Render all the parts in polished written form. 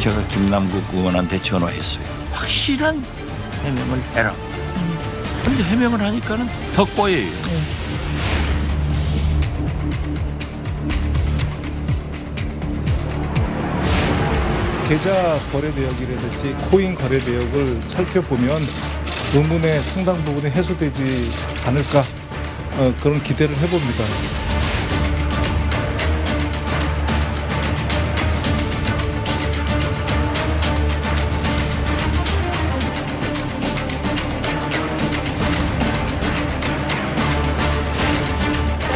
제가 김남국 의원한테 전화했어요. 확실한 해명을 해라. 근데 해명을 하니까는 더 꼬여요. 계좌 거래 내역이라든지 코인 거래 내역을 살펴보면 의문의 상당 부분이 해소되지 않을까 그런 기대를 해봅니다.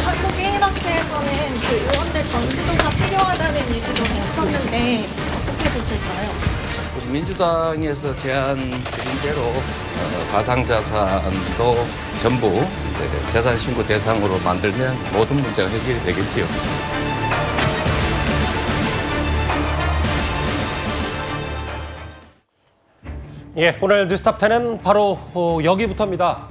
한국게임학회에서는 그 의원들 전수조사 필요하다는 얘기도 했었는데 어떻게 보실까요? 우리 민주당에서 제안드린 대로 가상자산도 전부 재산신고 대상으로 만들면 모든 문제가 해결이 되겠지요. 예, 오늘 뉴스탑10은 바로 여기부터입니다.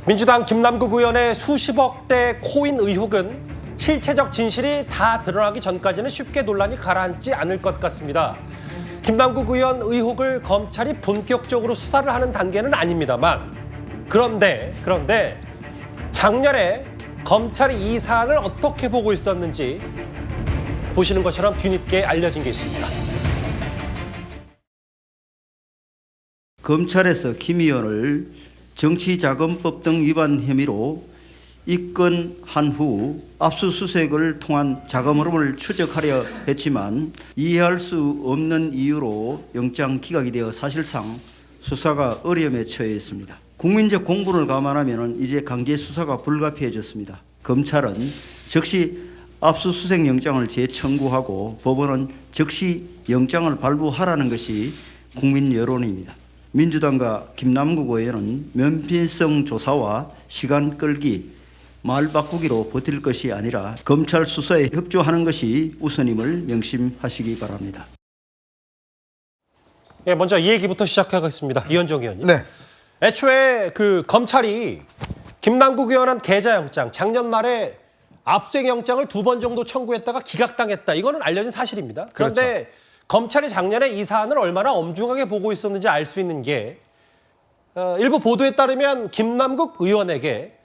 민주당 김남국 의원의 수십억대 코인 의혹은 실체적 진실이 다 드러나기 전까지는 쉽게 논란이 가라앉지 않을 것 같습니다. 김남국 의원 의혹을 검찰이 본격적으로 수사를 하는 단계는 아닙니다만 그런데 작년에 검찰이 이 사안을 어떻게 보고 있었는지 보시는 것처럼 뒤늦게 알려진 게 있습니다. 검찰에서 김 의원을 정치자금법 등 위반 혐의로 입건한 후 압수수색을 통한 자금 흐름을 추적하려 했지만 이해할 수 없는 이유로 영장 기각이 되어 사실상 수사가 어려움에 처해 있습니다. 국민적 공분을 감안하면 이제 강제 수사가 불가피해졌습니다. 검찰은 즉시 압수수색 영장을 재청구하고 법원은 즉시 영장을 발부하라는 것이 국민 여론입니다. 민주당과 김남국 의원은 면피성 조사와 시간 끌기, 말 바꾸기로 버틸 것이 아니라 검찰 수사에 협조하는 것이 우선임을 명심하시기 바랍니다. 예, 먼저 이 얘기부터 시작하겠습니다. 이현정 의원님. 네. 애초에 그 검찰이 김남국 의원한 계좌영장 작년 말에 압수수색영장을 2번 정도 청구했다가 기각당했다. 이거는 알려진 사실입니다. 그런데 그렇죠. 검찰이 작년에 이 사안을 얼마나 엄중하게 보고 있었는지 알 수 있는 게 일부 보도에 따르면 김남국 의원에게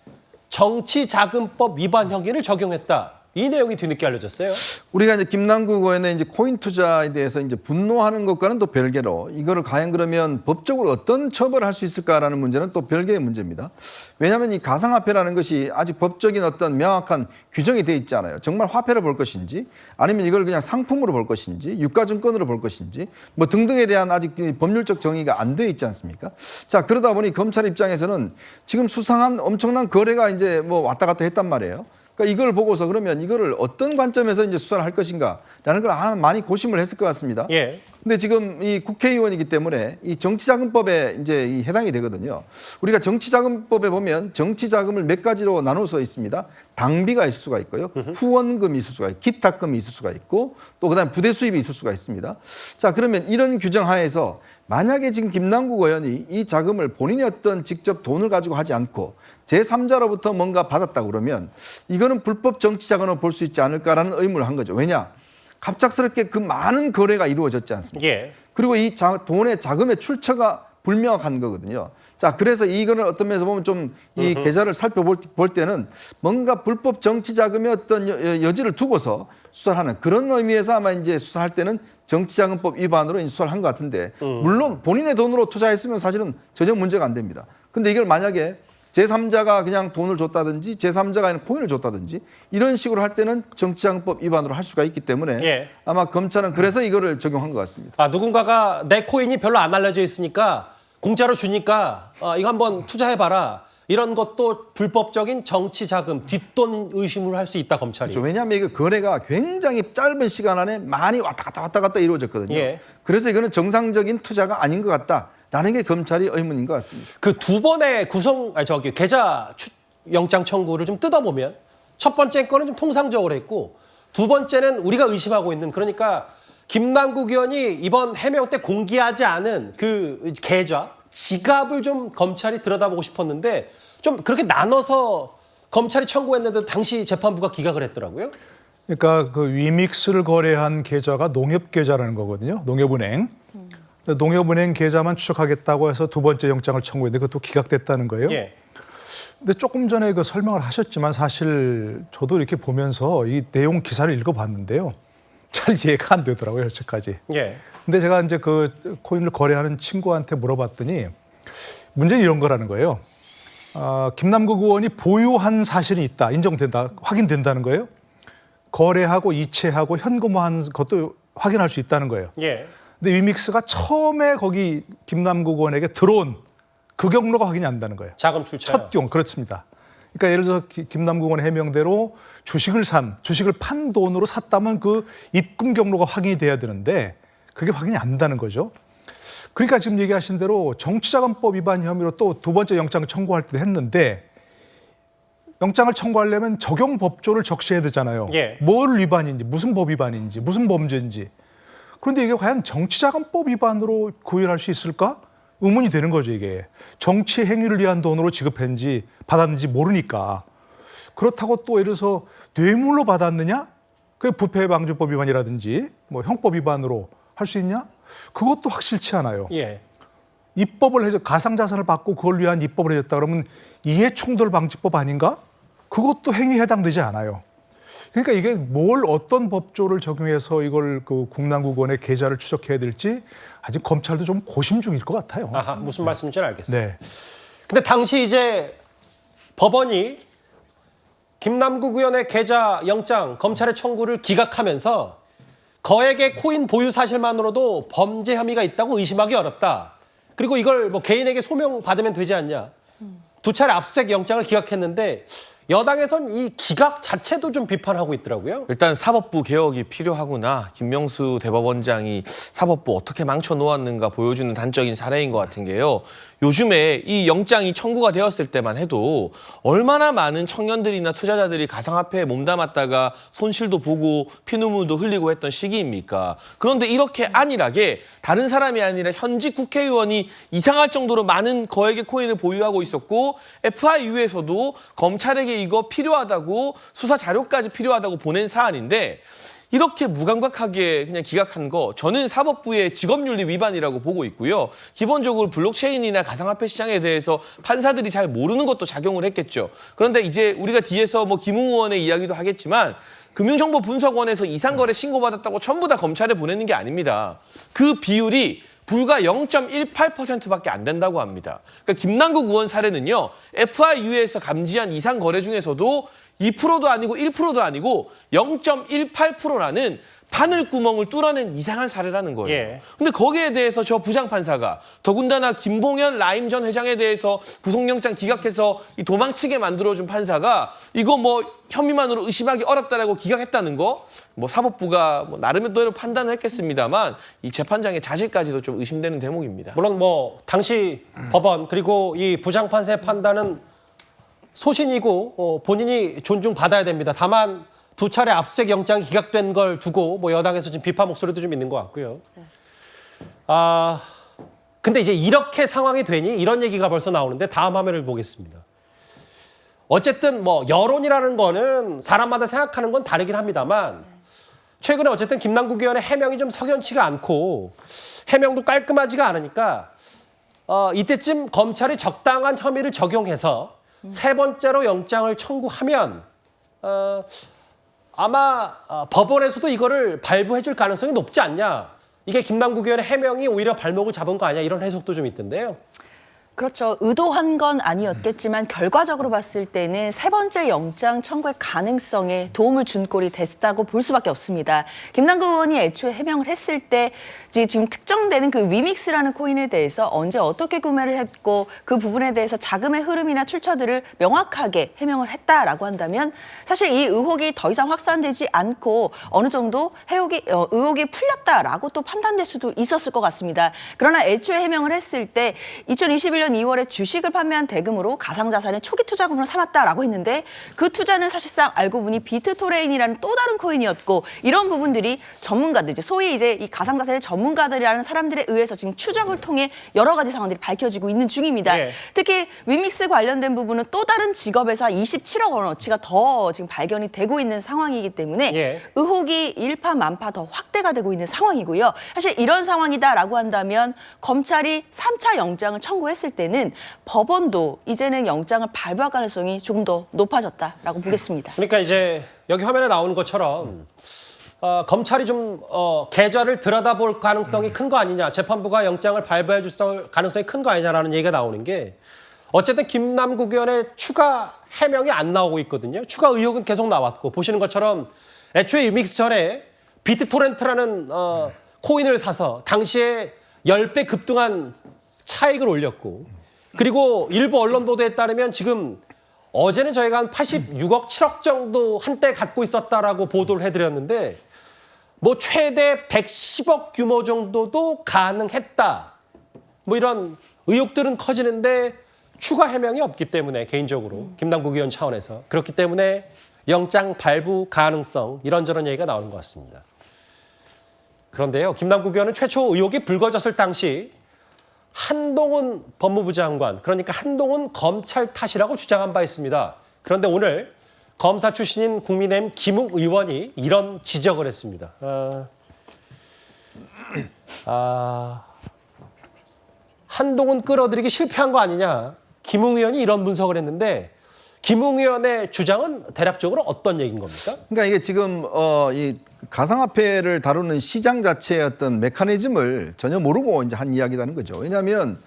정치자금법 위반 형기를 적용했다. 이 내용이 뒤늦게 알려졌어요. 우리가 이제 김남국 의원의 이제 코인 투자에 대해서 이제 분노하는 것과는 또 별개로 이거를 과연 그러면 법적으로 어떤 처벌을 할 수 있을까라는 문제는 또 별개의 문제입니다. 왜냐하면 이 가상화폐라는 것이 아직 법적인 어떤 명확한 규정이 돼 있지 않아요. 정말 화폐로 볼 것인지 아니면 이걸 그냥 상품으로 볼 것인지 유가증권으로 볼 것인지 뭐 등등에 대한 아직 법률적 정의가 안 돼 있지 않습니까? 자, 그러다 보니 검찰 입장에서는 지금 수상한 엄청난 거래가 이제 뭐 왔다 갔다 했단 말이에요. 그러니까 이걸 보고서 그러면 이거를 어떤 관점에서 이제 수사를 할 것인가라는 걸 아마 많이 고심을 했을 것 같습니다. 예. 근데 지금 이 국회의원이기 때문에 이 정치자금법에 이제 해당이 되거든요. 우리가 정치자금법에 보면 정치자금을 몇 가지로 나눠서 있습니다. 당비가 있을 수가 있고요. 후원금이 있을 수가 있고, 기탁금이 있을 수가 있고, 또 그다음에 부대 수입이 있을 수가 있습니다. 자, 그러면 이런 규정 하에서 만약에 지금 김남국 의원이 이 자금을 본인이 어떤 직접 돈을 가지고 하지 않고 제3자로부터 뭔가 받았다 그러면 이거는 불법 정치자금으로 볼 수 있지 않을까라는 의문을 한 거죠. 왜냐? 갑작스럽게 그 많은 거래가 이루어졌지 않습니까? 예. 그리고 이 돈의 자금의 출처가 불명확한 거거든요. 자, 그래서 이거는 어떤 면에서 보면 좀 이 계좌를 살펴볼 때는 뭔가 불법 정치 자금의 어떤 여지를 두고서 수사를 하는 그런 의미에서 아마 이제 수사할 때는 정치자금법 위반으로 수사를 한 것 같은데 물론 본인의 돈으로 투자했으면 사실은 전혀 문제가 안 됩니다. 근데 이걸 만약에 제3자가 그냥 돈을 줬다든지 제3자가 아니라 코인을 줬다든지 이런 식으로 할 때는 정치자금법 위반으로 할 수가 있기 때문에 예. 아마 검찰은 그래서 이거를 적용한 것 같습니다. 아, 누군가가 내 코인이 별로 안 알려져 있으니까 공짜로 주니까 이거 한번 투자해봐라. 이런 것도 불법적인 정치자금, 뒷돈 의심을 할 수 있다, 검찰이. 그렇죠. 왜냐하면 이거 거래가 굉장히 짧은 시간 안에 많이 왔다 갔다 이루어졌거든요. 예. 그래서 이거는 정상적인 투자가 아닌 것 같다라는 게 검찰의 의문인 것 같습니다. 그 두 번의 계좌 영장 청구를 좀 뜯어보면 첫 번째 건은 좀 통상적으로 했고 두 번째는 우리가 의심하고 있는 그러니까 김남국 의원이 이번 해명 때 공개하지 않은 그 계좌, 지갑을 좀 검찰이 들여다보고 싶었는데 좀 그렇게 나눠서 검찰이 청구했는데 당시 재판부가 기각을 했더라고요. 그러니까 그 위믹스를 거래한 계좌가 농협계좌라는 거거든요. 농협은행. 농협은행 계좌만 추적하겠다고 해서 두 번째 영장을 청구했는데 그것도 기각됐다는 거예요. 예. 근데 조금 전에 그 설명을 하셨지만 사실 저도 이렇게 보면서 이 내용 기사를 읽어봤는데요. 잘 이해가 안 되더라고요, 여태까지. 예. 근데 제가 이제 그 코인을 거래하는 친구한테 물어봤더니 문제는 이런 거라는 거예요. 김남국 의원이 보유한 사실이 있다, 인정된다, 확인된다는 거예요. 거래하고 이체하고 현금화한 것도 확인할 수 있다는 거예요. 예. 근데 위믹스가 처음에 거기 김남국 의원에게 들어온 그 경로가 확인이 안 된다는 거예요. 자금 출처. 첫 경우 그렇습니다. 그러니까 예를 들어서 김남국 의원 해명대로 주식을 판 돈으로 샀다면 그 입금 경로가 확인이 돼야 되는데 그게 확인이 안 된다는 거죠. 그러니까 지금 얘기하신 대로 정치자금법 위반 혐의로 또 두 번째 영장 청구할 때도 했는데 영장을 청구하려면 적용 법조를 적시해야 되잖아요. 예. 뭘 위반인지, 무슨 법 위반인지, 무슨 범죄인지. 그런데 이게 과연 정치자금법 위반으로 구현할 수 있을까? 의문이 되는 거죠, 이게. 정치 행위를 위한 돈으로 지급했는지 받았는지 모르니까. 그렇다고 또 예를 들어서 뇌물로 받았느냐? 그게 부패방지법 위반이라든지 뭐 형법 위반으로 할 수 있냐? 그것도 확실치 않아요. 예. 입법을 해서 가상자산을 받고 그걸 위한 입법을 해줬다 그러면 이해충돌방지법 아닌가? 그것도 행위에 해당되지 않아요. 그러니까 이게 뭘 어떤 법조를 적용해서 이걸 그 김남국 의원의 계좌를 추적해야 될지 아직 검찰도 좀 고심 중일 것 같아요. 아하, 무슨 말씀인지 알겠습니다. 네. 근데 당시 이제 법원이 김남국 의원의 계좌 영장 검찰의 청구를 기각하면서 거액의 코인 보유 사실만으로도 범죄 혐의가 있다고 의심하기 어렵다. 그리고 이걸 뭐 개인에게 소명받으면 되지 않냐. 두 차례 압수수색 영장을 기각했는데 여당에선 이 기각 자체도 좀 비판하고 있더라고요. 일단 사법부 개혁이 필요하구나. 김명수 대법원장이 사법부 어떻게 망쳐놓았는가 보여주는 단적인 사례인 것 같은 게요. 요즘에 이 영장이 청구가 되었을 때만 해도 얼마나 많은 청년들이나 투자자들이 가상화폐에 몸담았다가 손실도 보고 피눈물도 흘리고 했던 시기입니까? 그런데 이렇게 안일하게 다른 사람이 아니라 현직 국회의원이 이상할 정도로 많은 거액의 코인을 보유하고 있었고 FIU에서도 검찰에게 이거 필요하다고 수사 자료까지 필요하다고 보낸 사안인데 이렇게 무감각하게 그냥 기각한 거 저는 사법부의 직업윤리 위반이라고 보고 있고요. 기본적으로 블록체인이나 가상화폐 시장에 대해서 판사들이 잘 모르는 것도 작용을 했겠죠. 그런데 이제 우리가 뒤에서 뭐 김웅 의원의 이야기도 하겠지만 금융정보분석원에서 이상거래 신고받았다고 전부 다 검찰에 보내는 게 아닙니다. 그 비율이 불과 0.18%밖에 안 된다고 합니다. 그러니까 김남국 의원 사례는요. FIU에서 감지한 이상 거래 중에서도 2%도 아니고 1%도 아니고 0.18%라는 바늘구멍을 뚫어낸 이상한 사례라는 거예요. 예. 근데 거기에 대해서 저 부장판사가 더군다나 김봉현 라임 전 회장에 대해서 구속영장 기각해서 이 도망치게 만들어준 판사가 이거 뭐 혐의만으로 의심하기 어렵다라고 기각했다는 거 뭐 사법부가 뭐 나름대로 판단을 했겠습니다만 이 재판장의 자질까지도 좀 의심되는 대목입니다. 물론 뭐 당시 법원 그리고 이 부장판사의 판단은 소신이고 본인이 존중받아야 됩니다. 다만 두 차례 압수수색 영장이 기각된 걸 두고 뭐 여당에서 지금 비판 목소리도 좀 있는 것 같고요. 근데 이제 이렇게 상황이 되니 이런 얘기가 벌써 나오는데 다음 화면을 보겠습니다. 어쨌든 뭐 여론이라는 거는 사람마다 생각하는 건 다르긴 합니다만 최근에 어쨌든 김남국 의원의 해명이 좀 석연치가 않고 해명도 깔끔하지가 않으니까 이때쯤 검찰이 적당한 혐의를 적용해서 세 번째로 영장을 청구하면 아마 법원에서도 이거를 발부해 줄 가능성이 높지 않냐. 이게 김남국 의원의 해명이 오히려 발목을 잡은 거 아니야. 이런 해석도 좀 있던데요. 그렇죠. 의도한 건 아니었겠지만 결과적으로 봤을 때는 세 번째 영장 청구의 가능성에 도움을 준 꼴이 됐다고 볼 수밖에 없습니다. 김남국 의원이 애초에 해명을 했을 때 지금 특정되는 그 위믹스라는 코인에 대해서 언제 어떻게 구매를 했고 그 부분에 대해서 자금의 흐름이나 출처들을 명확하게 해명을 했다라고 한다면 사실 이 의혹이 더 이상 확산되지 않고 어느 정도 의혹이 풀렸다라고 또 판단될 수도 있었을 것 같습니다. 그러나 애초에 해명을 했을 때 2021년 2021년 2월에 주식을 판매한 대금으로 가상자산의 초기 투자금으로 삼았다라고 했는데 그 투자는 사실상 알고 보니 비트토레인이라는 또 다른 코인이었고 이런 부분들이 전문가들, 소위 이제 이 가상자산의 전문가들이라는 사람들에 의해서 지금 추적을 통해 여러 가지 상황들이 밝혀지고 있는 중입니다. 예. 특히 위믹스 관련된 부분은 또 다른 직업에서 27억 원어치가 더 지금 발견이 되고 있는 상황이기 때문에 예. 의혹이 일파만파 더 확대가 되고 있는 상황이고요. 사실 이런 상황이다라고 한다면 검찰이 3차 영장을 청구했을 때는 법원도 이제는 영장을 발부할 가능성이 조금 더 높아졌다라고 보겠습니다. 그러니까 이제 여기 화면에 나오는 것처럼 검찰이 좀 계좌를 들여다볼 가능성이 큰 거 아니냐, 재판부가 영장을 발부해 줄 가능성이 큰 거 아니냐라는 얘기가 나오는 게 어쨌든 김남국 의원의 추가 해명이 안 나오고 있거든요. 추가 의혹은 계속 나왔고 보시는 것처럼 애초에 유믹스 전에 비트토렌트라는 코인을 사서 당시에 10배 급등한 차익을 올렸고 그리고 일부 언론 보도에 따르면 지금 어제는 저희가 한 86억, 7억 정도 한때 갖고 있었다라고 보도를 해드렸는데 뭐 최대 110억 규모 정도도 가능했다. 뭐 이런 의혹들은 커지는데 추가 해명이 없기 때문에 개인적으로 김남국 의원 차원에서 그렇기 때문에 영장 발부 가능성 이런저런 얘기가 나오는 것 같습니다. 그런데요, 김남국 의원은 최초 의혹이 불거졌을 당시 한동훈 법무부 장관, 그러니까 한동훈 검찰 탓이라고 주장한 바 있습니다. 그런데 오늘 검사 출신인 국민의힘 김웅 의원이 이런 지적을 했습니다. 한동훈 끌어들이기 실패한 거 아니냐. 김웅 의원이 이런 분석을 했는데 김웅 의원의 주장은 대략적으로 어떤 얘기인 겁니까? 그러니까 이게 지금 이 가상화폐를 다루는 시장 자체의 어떤 메커니즘을 전혀 모르고 이제 한 이야기라는 거죠. 왜냐하면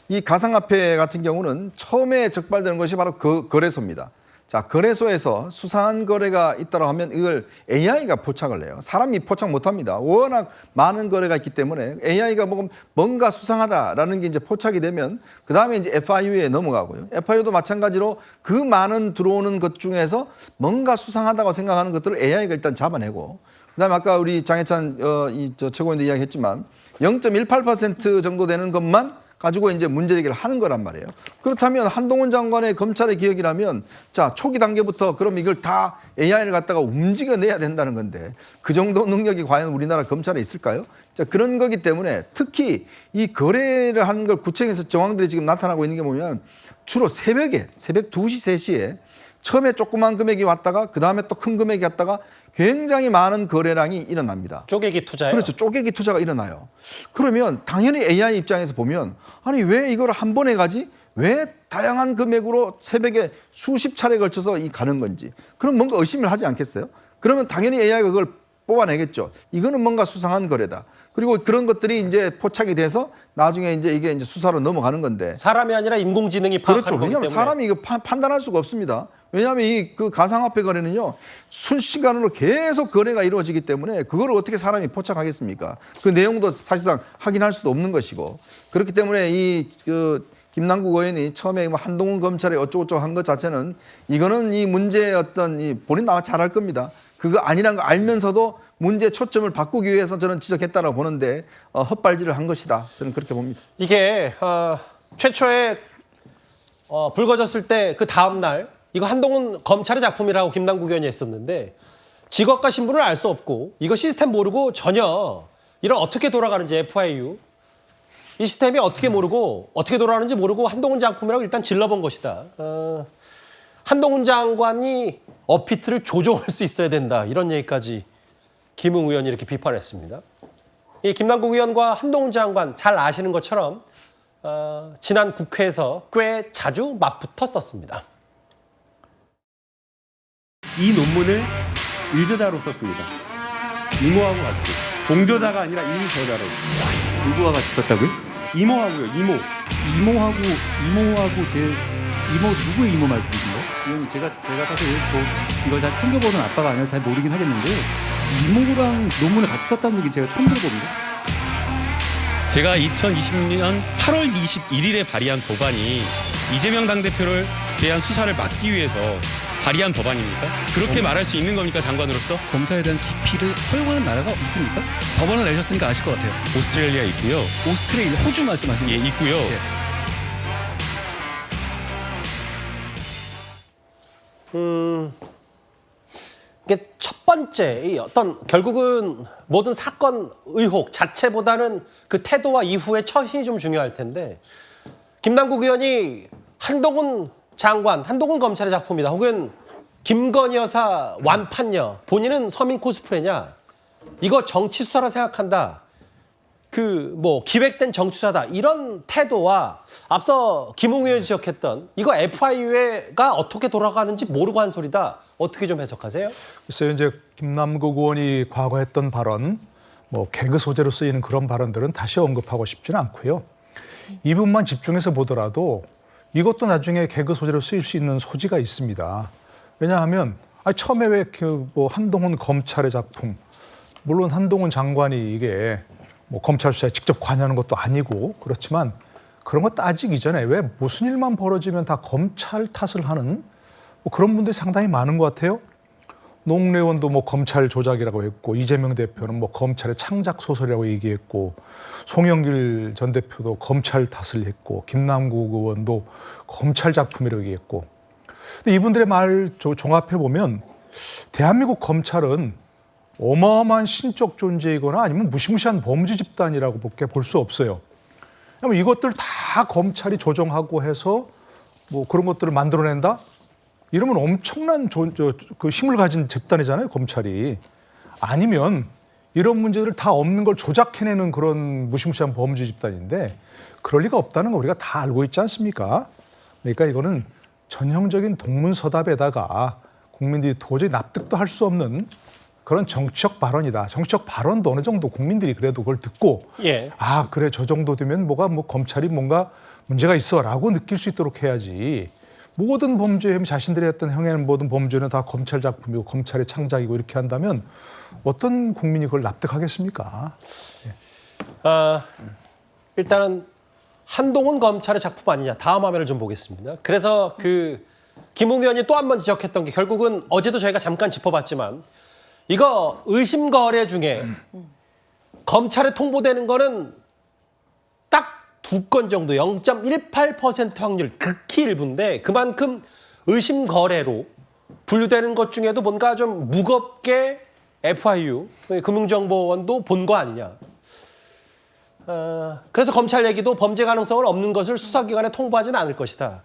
이 가상화폐 같은 경우는 처음에 적발되는 것이 바로 거래소입니다. 자, 거래소에서 수상한 거래가 있다고 하면 이걸 AI가 포착을 해요. 사람이 포착 못합니다. 워낙 많은 거래가 있기 때문에 AI가 뭔가 수상하다라는 게 이제 포착이 되면 그 다음에 이제 FIU에 넘어가고요. FIU도 마찬가지로 그 많은 들어오는 것 중에서 뭔가 수상하다고 생각하는 것들을 AI가 일단 잡아내고 그다음에 아까 우리 장해찬 최고위원도 이야기했지만 0.18% 정도 되는 것만 가지고 이제 문제 제기를 하는 거란 말이에요. 그렇다면 한동훈 장관의 검찰의 기억이라면 자, 초기 단계부터 그럼 이걸 다 AI를 갖다가 움직여내야 된다는 건데 그 정도 능력이 과연 우리나라 검찰에 있을까요? 자, 그런 거기 때문에 특히 이 거래를 하는 걸 구청에서 정황들이 지금 나타나고 있는 게 보면 주로 새벽 2시, 3시에 처음에 조그만 금액이 왔다가 그 다음에 또 큰 금액이 왔다가 굉장히 많은 거래량이 일어납니다. 쪼개기 투자요? 그렇죠. 쪼개기 투자가 일어나요. 그러면 당연히 AI 입장에서 보면 아니 왜 이걸 한 번에 가지? 왜 다양한 금액으로 새벽에 수십 차례 걸쳐서 가는 건지. 그럼 뭔가 의심을 하지 않겠어요? 그러면 당연히 AI가 그걸 뽑아내겠죠. 이거는 뭔가 수상한 거래다. 그리고 그런 것들이 이제 포착이 돼서 나중에 이게 이제 수사로 넘어가는 건데. 사람이 아니라 인공지능이 파악하는 그렇죠. 거기 때문에. 왜냐하면 사람이 이거 판단할 수가 없습니다. 왜냐하면 그 가상화폐 거래는요 순시간으로 계속 거래가 이루어지기 때문에 그거를 어떻게 사람이 포착하겠습니까? 그 내용도 사실상 확인할 수도 없는 것이고 그렇기 때문에 김남국 의원이 처음에 한동훈 검찰에 어쩌고저쩌고 한 것 자체는 이거는 이 문제의 본인 아마 잘할 겁니다. 그거 아니라는 거 알면서도 문제 초점을 바꾸기 위해서 저는 지적했다라고 보는데 헛발질을 한 것이다. 저는 그렇게 봅니다. 이게 최초에 불거졌을 때 그 다음 날 이거 한동훈 검찰의 작품이라고 김남국 의원이 했었는데 직업과 신분을 알 수 없고 이거 시스템 모르고 전혀 이런 어떻게 돌아가는지 FIU 이 시스템이 어떻게 모르고 어떻게 돌아가는지 모르고 한동훈 작품이라고 일단 질러본 것이다. 한동훈 장관이 업비트를 조종할 수 있어야 된다. 이런 얘기까지 김웅 의원이 이렇게 비판했습니다. 이 김남국 의원과 한동훈 장관 잘 아시는 것처럼 지난 국회에서 꽤 자주 맞붙었었습니다. 이 논문을 일저자로 썼습니다. 이모하고 같이. 공저자가 아니라 일저자로. 누구와 같이 썼다고요? 이모하고요. 이모하고 누구의 이모 말씀이신가요? 의원님 제가 사실 이걸 다 챙겨보는 아빠가 아니라 잘 모르긴 하겠는데 이모랑 논문을 같이 썼다는 얘기 제가 처음 들어봅니다. 제가 2020년 8월 21일에 발의한 법안이 이재명 당대표를 대한 수사를 막기 위해서 발의한 법안입니까? 그렇게 말할 수 있는 겁니까, 장관으로서? 검사에 대한 기피를 허용하는 나라가 있습니까? 법안을 내셨으니까 아실 것 같아요. 오스트레일리아 있고요. 오스트레일리아, 호주 말씀하시는 예, 있고요. 네. 이게 첫 번째 이 어떤 결국은 모든 사건 의혹 자체보다는 그 태도와 이후의 처신이 좀 중요할 텐데 김남국 의원이 한동훈 장관, 한동훈 검찰의 작품이다. 혹은 김건희 여사 완판녀, 본인은 서민 코스프레냐? 이거 정치 수사라 생각한다. 기획된 정치 수사다. 이런 태도와 앞서 김웅 의원이 지적했던 이거 FIU가 어떻게 돌아가는지 모르고 한 소리다. 어떻게 좀 해석하세요? 글쎄요, 이제 김남국 의원이 과거 했던 발언, 개그 소재로 쓰이는 그런 발언들은 다시 언급하고 싶지는 않고요. 이 부분만 집중해서 보더라도 이것도 나중에 개그 소재로 쓰일 수 있는 소지가 있습니다. 왜냐하면 처음에 왜 한동훈 검찰의 작품, 물론 한동훈 장관이 이게 검찰 수사에 직접 관여하는 것도 아니고 그렇지만 그런 거 따지기 전에 왜 무슨 일만 벌어지면 다 검찰 탓을 하는 그런 분들이 상당히 많은 것 같아요. 농래원도 검찰 조작이라고 했고 이재명 대표는 검찰의 창작 소설이라고 얘기했고 송영길 전 대표도 검찰 탓을 했고 김남국 의원도 검찰 작품이라고 얘기했고 근데 이분들의 말 종합해 보면 대한민국 검찰은 어마어마한 신적 존재이거나 아니면 무시무시한 범죄 집단이라고 밖에 볼 수 없어요. 이것들 다 검찰이 조정하고 해서 그런 것들을 만들어낸다? 이러면 엄청난 그 힘을 가진 집단이잖아요, 검찰이. 아니면 이런 문제들 다 없는 걸 조작해내는 그런 무시무시한 범죄 집단인데 그럴 리가 없다는 거 우리가 다 알고 있지 않습니까? 그러니까 이거는 전형적인 동문서답에다가 국민들이 도저히 납득도 할 수 없는 그런 정치적 발언이다. 정치적 발언도 어느 정도 국민들이 그래도 그걸 듣고 아 그래 저 정도 되면 검찰이 뭔가 문제가 있어라고 느낄 수 있도록 해야지. 모든 범죄 자신들이 했던 행위는 모든 범죄는 다 검찰 작품이고 검찰의 창작이고 이렇게 한다면 어떤 국민이 그걸 납득하겠습니까? 일단은 한동훈 검찰의 작품 아니냐. 다음 화면을 좀 보겠습니다. 그래서 김웅 의원이 또 한 번 지적했던 게 결국은 어제도 저희가 잠깐 짚어봤지만 이거 의심 거래 중에 검찰에 통보되는 거는 딱 2건 정도 0.18% 확률 극히 일부인데 그만큼 의심 거래로 분류되는 것 중에도 뭔가 좀 무겁게 FIU 금융정보원도 본 거 아니냐. 그래서 검찰 얘기도 범죄 가능성은 없는 것을 수사기관에 통보하지는 않을 것이다.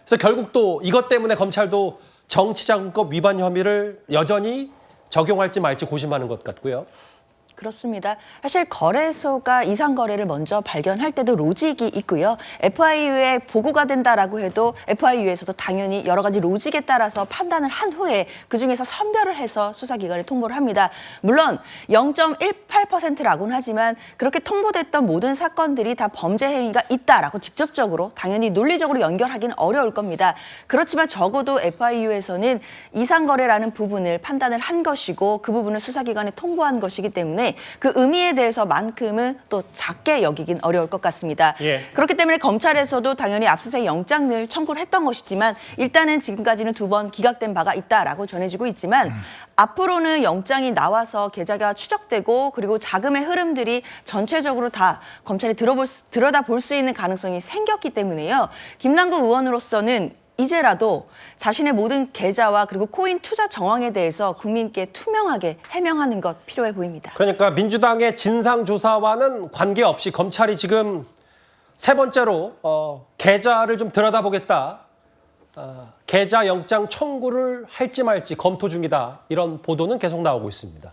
그래서 결국 또 이것 때문에 검찰도 정치자금법 위반 혐의를 여전히 적용할지 말지 고심하는 것 같고요. 그렇습니다. 사실 거래소가 이상 거래를 먼저 발견할 때도 로직이 있고요. FIU에 보고가 된다라고 해도 FIU에서도 당연히 여러 가지 로직에 따라서 판단을 한 후에 그중에서 선별을 해서 수사기관에 통보를 합니다. 물론 0.18%라고는 하지만 그렇게 통보됐던 모든 사건들이 다 범죄 행위가 있다라고 직접적으로 당연히 논리적으로 연결하기는 어려울 겁니다. 그렇지만 적어도 FIU에서는 이상 거래라는 부분을 판단을 한 것이고 그 부분을 수사기관에 통보한 것이기 때문에 그 의미에 대해서만큼은 또 작게 여기긴 어려울 것 같습니다. 그렇기 때문에 검찰에서도 당연히 압수수색 영장을 청구를 했던 것이지만 일단은 지금까지는 2번 기각된 바가 있다라고 전해지고 있지만 앞으로는 영장이 나와서 계좌가 추적되고 그리고 자금의 흐름들이 전체적으로 다 검찰이 들여다볼 수 있는 가능성이 생겼기 때문에요. 김남국 의원으로서는 이제라도 자신의 모든 계좌와 그리고 코인 투자 정황에 대해서 국민께 투명하게 해명하는 것 필요해 보입니다. 그러니까 민주당의 진상조사와는 관계없이 검찰이 지금 세 번째로 계좌를 좀 들여다보겠다. 계좌 영장 청구를 할지 말지 검토 중이다. 이런 보도는 계속 나오고 있습니다.